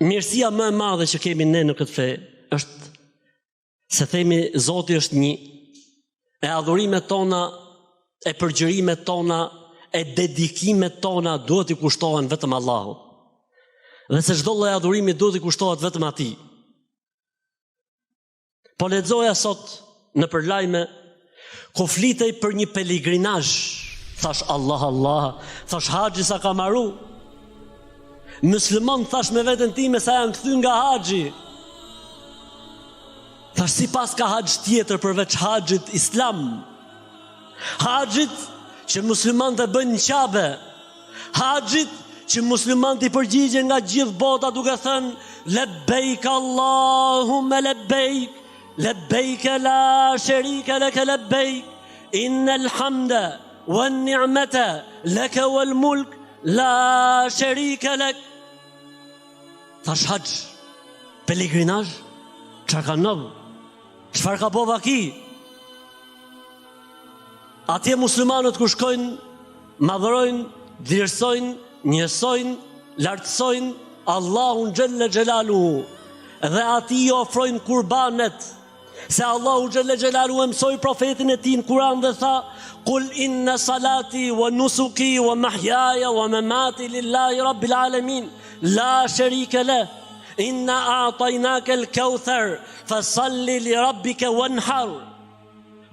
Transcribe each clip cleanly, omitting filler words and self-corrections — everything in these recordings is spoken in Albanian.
Mirësia më e madhe që kemi ne në këtë fe është se themi Zoti është një, e adhurimet tona, e përgjërimet tona, e dedikimet tona duhet i kushtohen vetëm Allahut. Dhe se çdo lloj adhurimi duhet i kushtohet vetëm Atij. Po lexoja sot në përlajme ku flitej për një peligrinazh. Thash Allah, thash haxhi sa ka marru. Musliman thash me veten time sa janë kthy nga haxhi. Thash sipas ka haxh tjetër përveç haxhit islam. Haxhit që muslimanët e bëjnë në Qabe. Haxhit që muslimanët i përgjigjen nga gjithë bota duke thënë lebejk Allahumme lebejk, lebejk la sharika lak lebejk, innal hamda wan ni'mata laka wal mulk la sharika lak. Thash haxh, peligrinazh, çfarë ka ndodhur? Çfarë ka bova ki? Atje muslimanët kur shkojnë, madhërojnë, dhirsojnë, njësojnë, lartësojnë Allahun xhelle xhelaluhu dhe atij ofrojnë kurbanet. Se Allahu xhelle xhelaluhu mësoi profetin e tij në Kur'an dhe tha: "Qul inna salati wa nusuki wa mahyaya wa mamati lillahi rabbil alamin, la sharika lah. Inna a'tainaka al-kauthar fasalli li rabbika wanhar."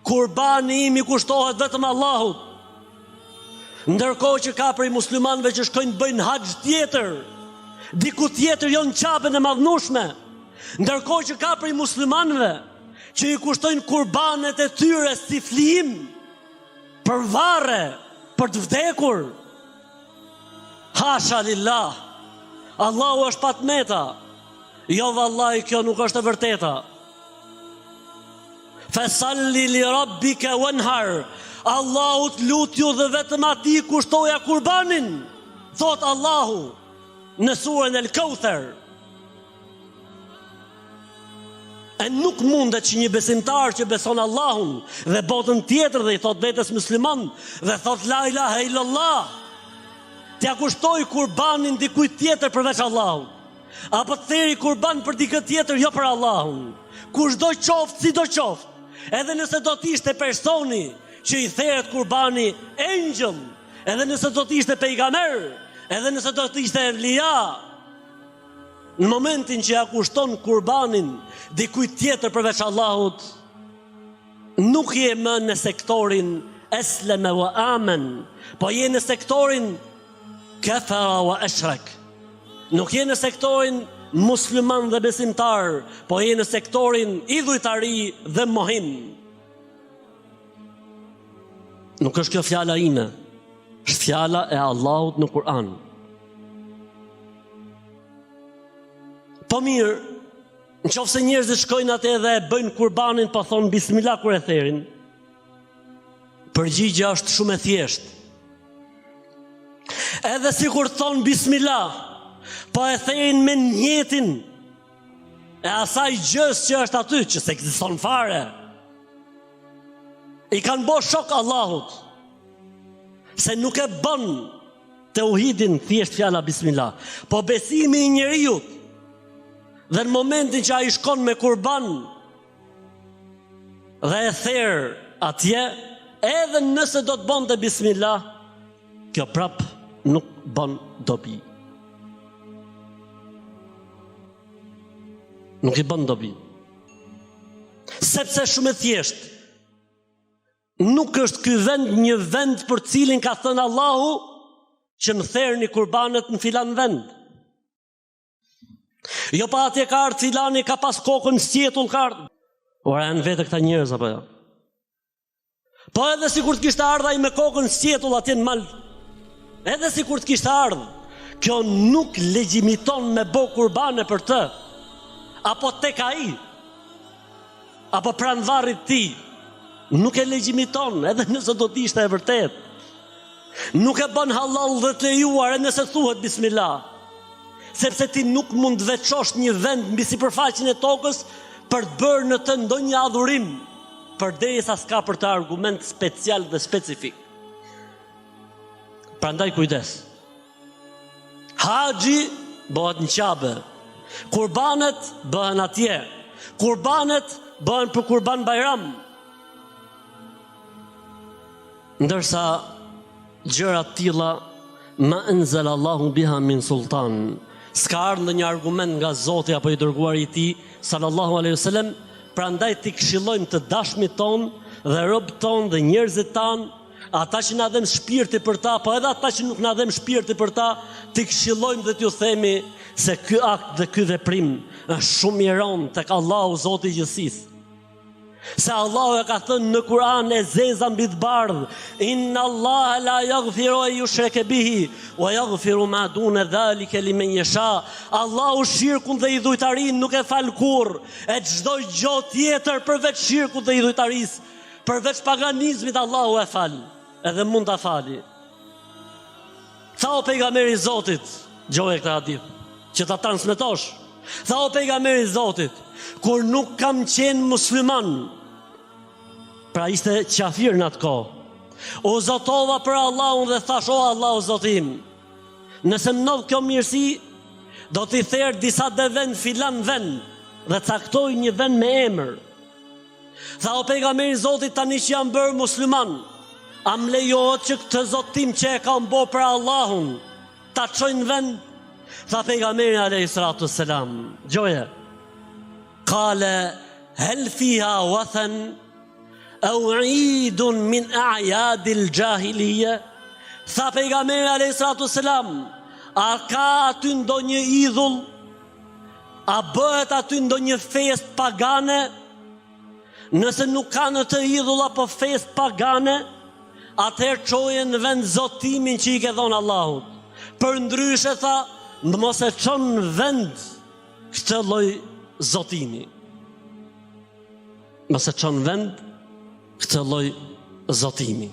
Kurbani imi kushtohet vetëm Allahut. Ndërkohë që ka prej muslimanëve që shkojnë bëjnë haxh tjetër, diku tjetër jo në Qabën e madhnueshme. Ndërkohë që ka prej muslimanëve që i kushtojnë kurbanet e tyre si flijim për varre, për të vdekur. Hasha lillah. Allahu është patmeta. Jo vallahi, kjo nuk është e vërteta. Fasalli li rabbika wanhar. Allahut lutju dhe vetëm atij kushtoja kurbanin, thot Allahu në surën El-Kauthar. E nuk mundet që një besimtar që beson Allahun dhe botën tjetër dhe i thot vetes musliman dhe thot la ilaha illallah, t'ja kushtoj kurbanin dikujt tjetër përveç Allahut, apo të theri kurban për dikë tjetër jo për Allahun. Kushdo qoftë, si do qoftë, edhe nëse do t'ishte personi që i theret kurbani engjël, edhe nëse do t'ishte pejgamber, edhe nëse do t'ishte evlia, në momentin që ja kushton kurbanin dikujt tjetër përveç Allahut, nuk je më në sektorin esleme wa amen, po je në sektorin kafara wa ashrak. Nuk je në sektorin musliman dhe besimtar, po je në sektorin idhujtari dhe mohim. Nuk është kjo fjala ime, është fjala e Allahut në Kur'an. Po mirë, nëse njerëzit shkojnë atë dhe e bëjnë kurbanin pa thonë bismillah kur e therin, përgjigja është shumë e thjeshtë. Edhe sikur thonë bismillah, po e therin me njetin e asaj gjës që është aty, që se ekziston fare. I kanë bo shok Allahut, se nuk e bën tauhidin thjesht fjala bismillah, po besimi i njeriut. Dhe në momentin që ai shkon me kurban dhe e therr atje, edhe nëse do të bënte bismillah, kjo prap nuk bën dobi. Nuk i bën dobi. Sepse shumë e thjeshtë, nuk është ky vend një vend për cilin ka thënë Allahu që më therrni kurbanet në filan vend. Jo pa atje ka ardhur filani ka pas kokën sqetull ka ardhur. Ora janë vetë këta njerëz apo jo? Po edhe sikur të kishte ardhur ai me kokën sqetull atje në mal, edhe sikur të kishte ardhur, kjo nuk legjimiton me bë kurbane për të. Apo tek ai, apo pranë varrit ti, nuk e legjimiton, edhe nëse do të ishte e vërtet. Nuk e bën halal dhe të lejuar, edhe nëse thuhet bismillah. Sepse ti nuk mund të veçosh një vend mbi sipërfaqen e tokës për të bërë në të ndonjë adhurim, përderisa s'ka për të argument special dhe specifik. Prandaj kujdes. Haxhi bëhet në Qabe, Kurbanet bëhen atje. Kurbanet bëhen për Kurban Bajram. Ndërsa gjëra të tilla ma anzal Allahu biha min sultan. S'ka ardhur ndonjë argument nga Zoti apo i dërguari i tij sallallahu alaihi wasallam, prandaj ti këshillojmë të dashmit ton dhe robët ton dhe njerëzit tan, ata që na dhem shpirti për ta, po edhe ata që nuk na dhem shpirti për ta, ti këshillojmë dhe t'ju themi se ky akt dhe ky veprim është shumë i rëndë tek Allahu Zoti i gjithësisë. Se Allahu e ka thënë në Kur'an e zeza mbi të bardhë, inna Allah la yaghfiru an yushraka bihi wa yaghfiru ma duna dhalika liman yasha. Allahu shirkun dhe idhujtarin nuk e fal kurrë, e çdo gjë tjetër përveç shirkut dhe idhujtarisë, përveç paganizmit Allahu e fal, edhe mund ta fali. Tha o pejgamberi i Zotit, gjoje këtë hadith, që ta transmetosh. Tha o pejgamberi i Zotit, kur nuk kam qenë musliman, pra ishte qafir në atë kohë, u zotova për Allahun dhe thash, o Allahu Zotim, nëse më ndodh kjo mirësi, do t'i therr disa vend filan vend dhe caktoj një vend me emër. Tha o pejgamberi i Zotit, tani që jam bërë musliman, a më lejohet që këtë zotim që e kam bërë për Allahun ta çoj në vend? Tha pejgamberi alayhi salatu wassalam, gjoje, qala hal fiha wathan aw eidun min a'yad al-jahiliya. Tha pejgamberi alayhi salatu wassalam, a ka aty ndonjë idhull? A bëhet aty ndonjë fest pagane? Nëse nuk ka në të idhull apo fest pagane, atëherë çoje në vend zotimin që i ke dhënë Allahut. Përndryshe tha, mos e çon në vend këtë lloj zotimi. Mos e çon në vend këtë lloj zotimi.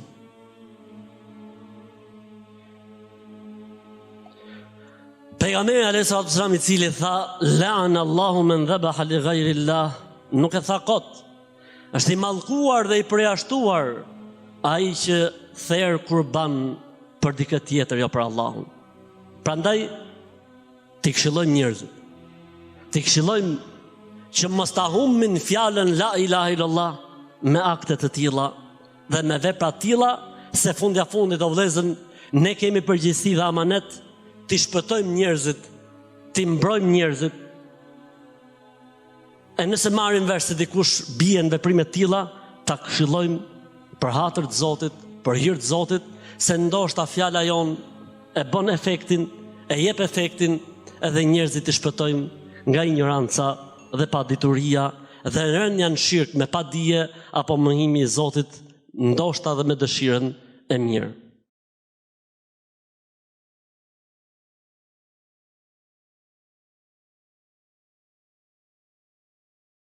Pejgamberi alayhi salatu wasallam, i cili tha la'ana Allahu man dhabaha li ghayri Allah, nuk e tha kot. Është i mallkuar dhe i përjashtuar ai që therr kurban për dikë tjetër, jo për Allahun. Prandaj ti këshillojmë njerëzit, ti këshillojmë që mos ta hummin fjalën la ilaha illallah me akte të tilla dhe me vepra të tilla, se fundja fundit o vëllezër, ne kemi përgjegjësi dhe amanet ti shpëtojmë njerëzit, ti mbrojmë njerëzit. E nëse marrim vesh se dikush bie në veprime të tilla, ta këshillojmë për hatër të Zotit, për hir të Zotit, se ndoshta fjala jon e bën efektin, e jep efektin, edhe njerëzit i shpëtojmë nga ignoranca dhe padituria dhe rënja në shirk me padije apo mohimi i Zotit, ndoshta edhe me dëshirën e mirë.